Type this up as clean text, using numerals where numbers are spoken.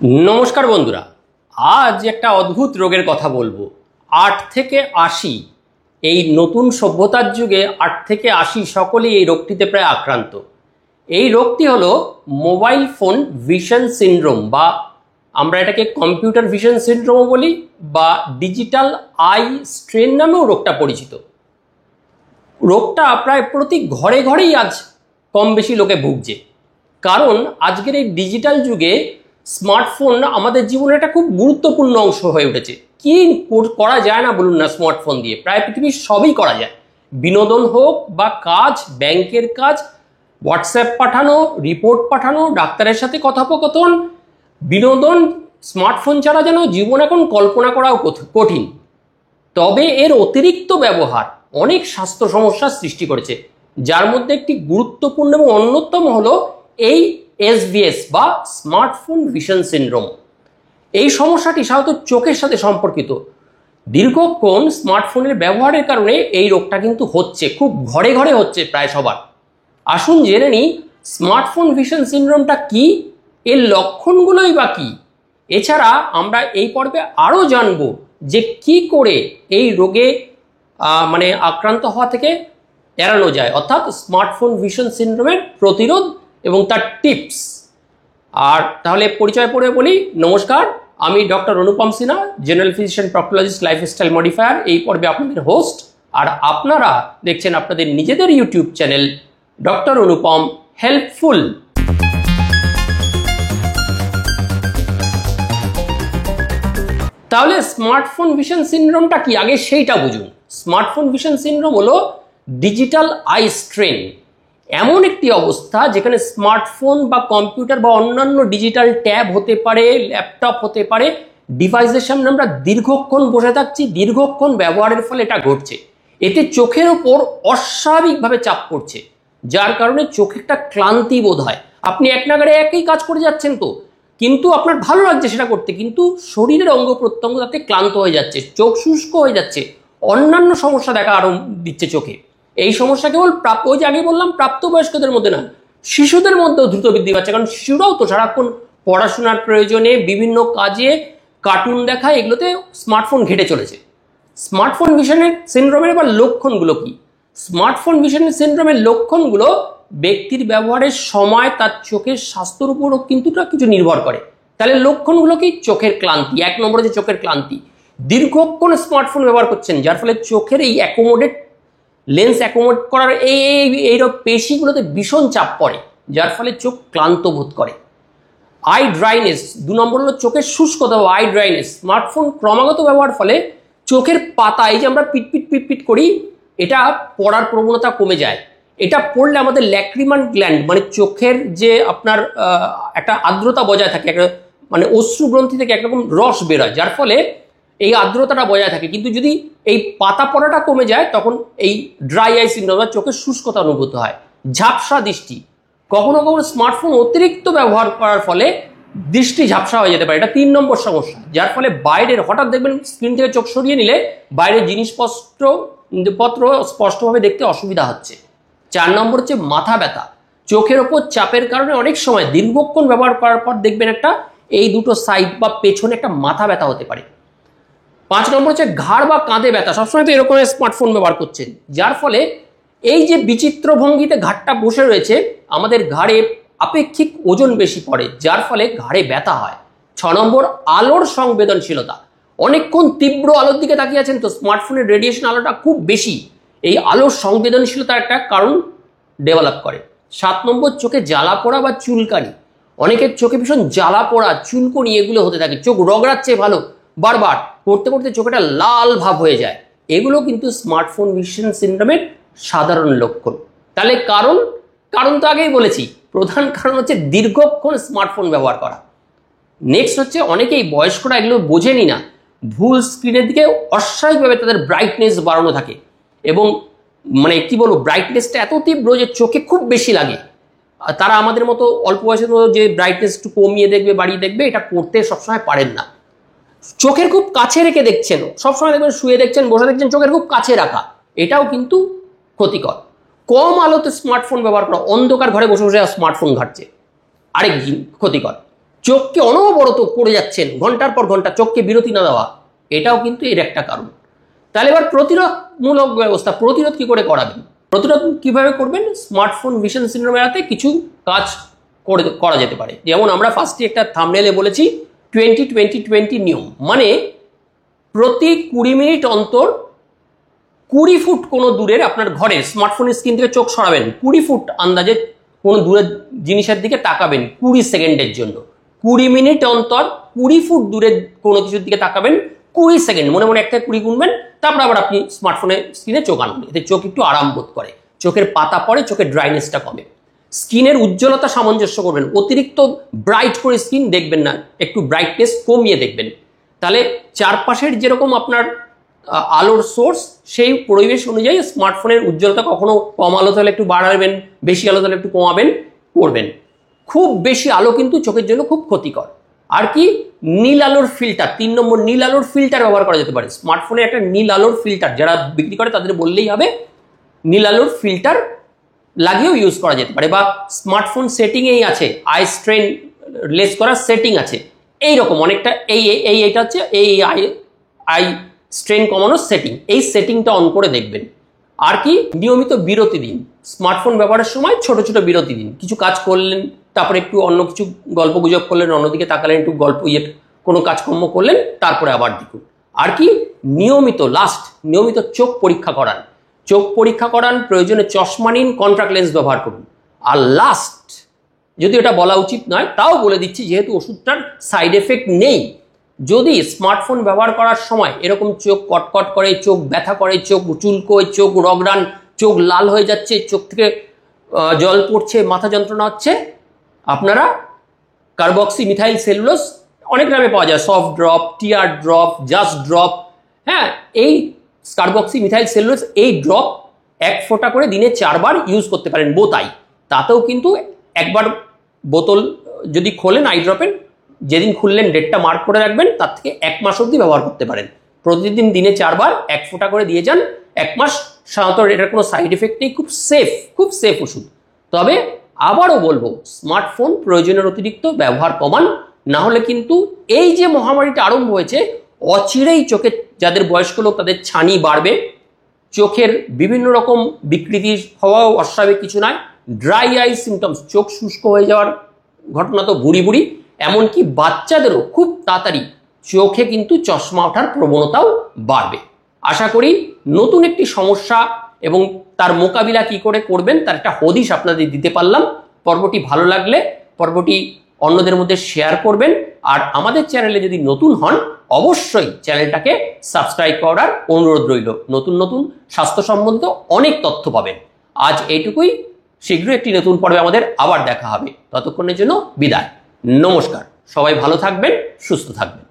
नमस्कार बंधुरा आज एक अद्भुत रोगेर कथा बोलबो 8 থেকে 80 এই নতুন সভ্যতার যুগে 8 থেকে 80 সকলেই এই রোগটিতে প্রায় আক্রান্ত। এই রোগটি হলো মোবাইল ফোন ভিশন সিনড্রোম বা আমরা এটাকে কম্পিউটার ভিশন সিনড্রোমও বলি বা ডিজিটাল আই স্ট্রেন নামেও রোগটা পরিচিত। রোগটা প্রায় প্রতি ঘরে ঘরেই আজ কম বেশি লোকে ভুগছে, কারণ আজকের এই ডিজিটাল যুগে স্মার্টফোন আমাদের জীবনের একটা খুব গুরুত্বপূর্ণ অংশ হয়ে উঠেছে। কি করা যায় না বলুন না, স্মার্টফোন দিয়ে প্রায় পৃথিবীর সবই করা যায়। বিনোদন হোক বা কাজ, ব্যাংকের কাজ, হোয়াটসঅ্যাপ পাঠানো, রিপোর্ট পাঠানো, ডাক্তারের সাথে কথোপকথন, বিনোদন স্মার্টফোন ছাড়া যেন জীবন এখন কল্পনা করাও কঠিন। তবে এর অতিরিক্ত ব্যবহার অনেক স্বাস্থ্য সমস্যার সৃষ্টি করেছে, যার মধ্যে একটি গুরুত্বপূর্ণ এবং অন্যতম হলো এই এসভিএস বা স্মার্টফোন ভিশন সিনড্রোম। এই সমস্যাটি সাধারণত চোখের সাথে সম্পর্কিত। দীর্ঘক্ষণ স্মার্টফোনের ব্যবহারের কারণে এই রোগটা কিন্তু হচ্ছে, খুব ঘরে ঘরে হচ্ছে প্রায় সবার। আসুন জেনে নিই স্মার্টফোন ভিশন সিনড্রোমটা কি, এর লক্ষণগুলোই বা কি। এছাড়া আমরা এই পর্বে আরও জানবো যে কি করে এই রোগে আক্রান্ত হওয়া থেকে এড়ানো যায়, অর্থাৎ স্মার্টফোন ভিশন সিনড্রোমের প্রতিরোধ এবং তার টিপস। আর তাহলে পরিচয় পড়ে বলি, নমস্কার, আমি doctor Anupam Sinha, general physician, proctologist, lifestyle modifier, এই পর্বে আপনাদের হোস্ট। আর আপনারা দেখছেন আপনাদের নিজেদের YouTube channel doctor Anupam helpful. তাহলে স্মার্টফোন ভিশন সিনড্রোমটা কি, আগে সেইটা বুঝুন। স্মার্টফোন ভিশন সিনড্রোম হলো ডিজিটাল আই স্ট্রেন, এমন একটি অবস্থা যেখানে স্মার্টফোন বা কম্পিউটার বা অন্যান্য ডিজিটাল ট্যাব হতে পারে, ল্যাপটপ হতে পারে, ডিভাইসের সামনে আমরা দীর্ঘক্ষণ বসে থাকছি, দীর্ঘক্ষণ ব্যবহারের ফলে এটা ঘটছে। এতে চোখের ওপর অস্বাভাবিকভাবে চাপ পড়ছে, যার কারণে চোখে একটা ক্লান্তি বোধ হয়। আপনি এক নাগাড়ে একই কাজ করে যাচ্ছেন তো, কিন্তু আপনার ভালো লাগছে সেটা করতে, কিন্তু শরীরের অঙ্গ প্রত্যঙ্গ তাতে ক্লান্ত হয়ে যাচ্ছে, চোখ শুষ্ক হয়ে যাচ্ছে, অন্যান্য সমস্যা দেখা আরো দিচ্ছে চোখে। এই সমস্যা কেবল ওই যে আগে বললাম প্রাপ্তবয়স্কদের মধ্যে না, শিশুদের মধ্যেও দ্রুত বৃদ্ধি পাচ্ছে, কারণ শিশুরাও তো সারাক্ষণ পড়াশোনার প্রয়োজনে, বিভিন্ন কাজে, কার্টুন দেখা, এগুলোতে স্মার্টফোন ঘেটে চলেছে। স্মার্টফোন ভিশনের সিনড্রোমের এবার লক্ষণগুলো কি? স্মার্টফোন ভিশনের সিনড্রোমের লক্ষণগুলো ব্যক্তির ব্যবহারের সময় তার চোখের স্বাস্থ্যের উপরও কিন্তু কিছু নির্ভর করে। তাহলে লক্ষণগুলো কি? চোখের ক্লান্তি, এক নম্বরে যে চোখের ক্লান্তি, দীর্ঘক্ষণ স্মার্টফোন ব্যবহার করছেন, যার ফলে চোখের এই লেন্স অ্যাকোমোডেট করার এইরকম পেশিগুলোতে ভীষণ চাপ পড়ে, যার ফলে চোখ ক্লান্ত বোধ করে। আই ড্রাইনেস, দু নম্বর হলো চোখের শুষ্কতা বা আই ড্রাইনেস। স্মার্টফোন ক্রমাগত ব্যবহার ফলে চোখের পাতা, এই যে আমরা পিটপিট করি, এটা পড়ার প্রবণতা কমে যায়। এটা পড়লে আমাদের ল্যাক্রিমাল গ্ল্যান্ড চোখের যে আপনার একটা আর্দ্রতা বজায় থাকে, একটা অশ্রু গ্রন্থি থেকে একরকম রস বেরোয়, যার ফলে এই আর্দ্রতাটা বজায় থাকে। কিন্তু যদি এই পাতা পড়াটা কমে যায়, তখন এই ড্রাই আই সিনড্রোম বা চোখের শুষ্কতা অনুভূত হয়। ঝাপসা দৃষ্টি, কখনো কখনো স্মার্টফোন অতিরিক্ত ব্যবহার করার ফলে দৃষ্টি ঝাপসা হয়ে যেতে পারে, এটা 3 নম্বর সমস্যা, যার ফলে বাইরের, হঠাৎ দেখবেন স্ক্রিন থেকে চোখ সরিয়ে নিলে বাইরের জিনিসপত্র স্পষ্টভাবে দেখতে অসুবিধা হচ্ছে। 4 নম্বর হচ্ছে মাথা ব্যথা, চোখের ওপর চাপের কারণে অনেক সময় দীর্ঘক্ষণ ব্যবহার করার পর দেখবেন একটা এই দুটো সাইড বা পেছনে একটা মাথা ব্যথা হতে পারে। 5 নম্বর হচ্ছে ঘাড় বা কাঁধে ব্যথা, সবসময় তো এরকম স্মার্টফোন ব্যবহার করছেন, যার ফলে এই যে বিচিত্র ভঙ্গিতে ঘাড়টা বসে রয়েছে, আমাদের ঘাড়ে আপেক্ষিক ওজন বেশি পড়ে, যার ফলে ঘাড়ে ব্যথা হয়। 6 নম্বর আলোর সংবেদনশীলতা, অনেকক্ষণ তীব্র আলোর দিকে তাকিয়ে আছেন তো, স্মার্টফোনের রেডিয়েশন আলোটা খুব বেশি, এই আলোর সংবেদনশীলতার একটা কারণ ডেভেলপ করে। 7 নম্বর চোখে জ্বালা পোড়া বা চুলকানি, অনেকের চোখে ভীষণ জ্বালা পোড়া, চুলকনি এগুলো হতে থাকে, চোখ রগড়াচ্ছে ভালো, বারবার করতে করতে চোখেটা লাল ভাব হয়ে যায়। এগুলো কিন্তু স্মার্টফোন ভিশন সিনড্রোমের সাধারণ লক্ষণ। তাহলে কারণ তো আগেই বলেছি, প্রধান কারণ হচ্ছে দীর্ঘক্ষণ স্মার্টফোন ব্যবহার করা। নেক্সট হচ্ছে অনেকেই বয়স্করা এগুলো বোঝেনি না, ভুল স্ক্রিনের দিকে অস্বাভাবিকভাবে তাদের ব্রাইটনেস বাড়ানো থাকে, এবং কি বলবো, ব্রাইটনেসটা এত তীব্র যে চোখে খুব বেশি লাগে। তারা আমাদের মতো অল্প বয়সের মতো যে ব্রাইটনেস একটু কমিয়ে দেখবে, বাড়িয়ে দেখবে, এটা করতে সবসময় পারেন না। চোখের খুব কাছে রেখে দেখছেন, সবসময় দেখবেন শুয়ে দেখছেন, বসে দেখছেন, চোখের খুব কাছে রাখা, এটাও কিন্তু ক্ষতিকর। কম আলোতে স্মার্টফোন ব্যবহার করা, অন্ধকার ঘরে বসে বসে স্মার্টফোন ঘাটছে, আরেক ক্ষতিকর। চোখকে অনবরত পড়ে যাচ্ছেন, ঘন্টার পর ঘন্টা চোখকে বিরতি না দেওয়া, এটাও কিন্তু এর একটা কারণ। তাহলে এবার প্রতিরোধমূলক ব্যবস্থা, প্রতিরোধ কি করে করাবেন? প্রতিরোধ কিভাবে করবেন? স্মার্টফোন ভিশন সিনড্রোম এড়াতে কিছু কাজ করা যেতে পারে। যেমন আমরা ফার্স্টে একটা থাম্বনেলে বলেছি 20-20-20 নিয়ম, মানে প্রতি 20 মিনিট অন্তর 20 ফুট কোনো দূরের আপনার ঘরের স্মার্টফোনের স্ক্রিন থেকে চোখ সরাবেন, 20 ফুট আন্দাজে কোনো দূরের জিনিসের দিকে তাকাবেন 20 সেকেন্ডের জন্য। 20 মিনিট অন্তর 20 ফুট দূরের কোনো কিছুর দিকে তাকাবেন 20 সেকেন্ড, মনে মনে একটা 20 গুনবেন, তারপর আবার আপনি স্মার্টফোনের স্ক্রিনে চোখ আনবেন। এতে চোখ একটু আরাম বোধ করে, চোখের পাতা পড়ে, চোখের ড্রাইনেসটা কমে। স্ক্রিনের উজ্জ্বলতা সামঞ্জস্য করবেন, অতিরিক্ত ব্রাইট করে স্ক্রিন দেখবেন না, একটু ব্রাইটনেস কমিয়ে দেখবেন। তাহলে চারপাশের যেরকম আপনার আলোর সোর্স, সেই পরিবেশ অনুযায়ী স্মার্টফোনের উজ্জ্বলতা কখনো কম আলো তাহলে একটু বাড়াবেন, বেশি আলো তাহলে একটু কমাবেন করবেন। খুব বেশি আলো কিন্তু চোখের জন্য খুব ক্ষতিকর। আর কি, নীল আলোর ফিল্টার, 3 নম্বর, নীল আলোর ফিল্টার ব্যবহার করা যেতে পারে। স্মার্টফোনে একটা নীল আলোর ফিল্টার যারা বিক্রি করে তাদের বললেই হবে, নীল আলোর ফিল্টার লাগিয়েও ইউজ করা যেতে পারে। বা স্মার্টফোন সেটিংয়েই আছে আই স্ট্রেন লেস করার সেটিং আছে, এইরকম অনেকটা এইটা হচ্ছে এই আই স্ট্রেন কমানোর সেটিং, এই সেটিংটা অন করে দেখবেন। আর কি, নিয়মিত বিরতি দিন, স্মার্টফোন ব্যবহারের সময় ছোট ছোট বিরতি দিন। কিছু কাজ করলেন, তারপরে একটু অন্য কিছু গল্প গুজব করলেন, অন্যদিকে তাকালেন, একটু গল্প কোনো কাজকর্ম করলেন, তারপরে আবার দেখুন। আর কি, নিয়মিত চোখ পরীক্ষা করান, চোখ পরীক্ষা করান, প্রয়োজনে চশমা নিন, কন্ট্যাক্ট লেন্স ব্যবহার করুন। আর লাস্ট, যদি এটা বলা উচিত নয় তাও বলে দিচ্ছি, যেহেতু ওষুধটার সাইড এফেক্ট নেই, যদি স্মার্টফোন ব্যবহার করার সময় এরকম চোখ কটকট করে, চোখ ব্যথা করে, চোখ চুলকোয়, চোখ রগড়ান, চোখ লাল হয়ে যাচ্ছে, চোখ থেকে জল পড়ছে, মাথা যন্ত্রণা হচ্ছে, আপনারা কার্বক্সি মিথাইল সেলুলোজ অনেক নামে পাওয়া যায়, soft drop, tear drop, just drop, হ্যাঁ, এই কার্বক্সি মিথাইল সেলুলোজ এই ড্রপ 1 ফোঁটা করে দিনে 4 বার ইউজ করতে পারেন বোতাই। তাতেও কিন্তু একবার বোতল যদি খোলেন আই ড্রপের, যেদিন খুললেন ডেটটা মার্ক করে রাখবেন, তার থেকে 1 মাস অবধি ব্যবহার করতে পারেন। প্রতিদিন দিনে 4 বার 1 ফোঁটা করে দিয়ে যান, 1 মাস। সাধারণত এটার কোনো সাইড এফেক্ট নেই, খুব সেফ ওষুধ। তবে আবারও বলবো, স্মার্টফোন প্রয়োজনের অতিরিক্ত ব্যবহার কমান, না হলে কিন্তু এই যে মহামারীটা আরম্ভ হয়েছে, অচিরেই চোখে, যাদের বয়স্ক লোক তাদের ছানি বাড়বে, চোখের বিভিন্ন রকম বিকৃতি হওয়াও অস্বাভাবিক কিছু নয়। ড্রাই আই সিমটমস, চোখ শুষ্ক হয়ে যাওয়ার ঘটনা তো বুড়ি এমনকি বাচ্চাদেরও খুব তাড়াতাড়ি চোখে কিন্তু চশমা ওঠার প্রবণতাও বাড়বে। আশা করি নতুন একটি সমস্যা এবং তার মোকাবিলা কি করে করবেন তার একটা হদিশ আপনাদের দিতে পারলাম। পর্বটি ভালো লাগলে পর্বটি অন্যদের মধ্যে শেয়ার করবেন। আর আমাদের চ্যানেলে যদি নতুন হন, অবশ্যই চ্যানেলটাকে সাবস্ক্রাইব করার অনুরোধ রইল। নতুন স্বাস্থ্য সম্বন্ধিত অনেক তথ্য পাবেন। আজ এইটুকুই, শীঘ্রই একটি নতুন পর্বে আমাদের আবার দেখা হবে। ততক্ষণের জন্য বিদায়, নমস্কার। সবাই ভালো থাকবেন, সুস্থ থাকবেন।